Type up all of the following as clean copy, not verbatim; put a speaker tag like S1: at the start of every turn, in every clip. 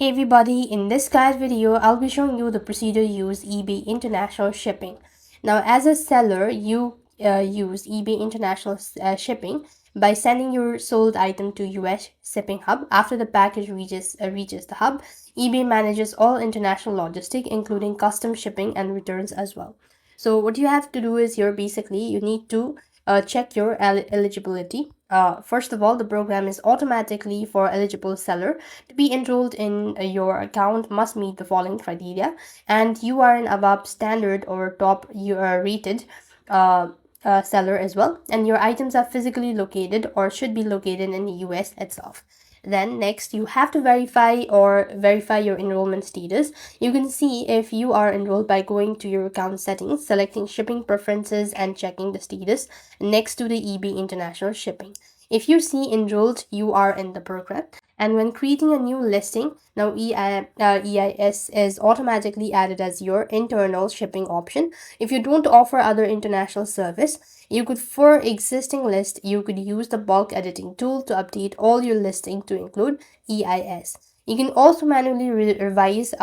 S1: Hey everybody, in this guide video, I'll be showing you the procedure to use eBay International Shipping. Now, as a seller, you use eBay International Shipping by sending your sold item to US Shipping Hub. After the package reaches the hub, eBay manages all international logistics, including custom shipping and returns as well. So what you have to do is here basically you need to check your eligibility. First of all, the program is automatically for eligible seller. To be enrolled in your account must meet the following criteria, and you are an above standard or top you are rated uh, seller as well, and your items are physically located or should be located in the US itself. Then next, you have to verify your enrollment status. You can see if you are enrolled by going to your account settings, selecting shipping preferences, and checking the status next to the eBay International Shipping. If you see enrolled, you are in the program. And when creating a new listing, now EIS is automatically added as your internal shipping option. If you don't offer other international service, you could, for existing list, you could use the bulk editing tool to update all your listing to include EIS. You can also manually revise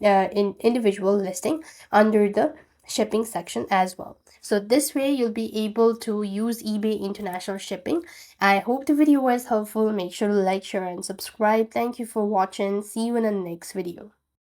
S1: in individual listing under the shipping section as well. So this way you'll be able to use eBay International Shipping. I hope the video was helpful. Make sure to like, share, and subscribe. Thank you for watching. See you in the next video.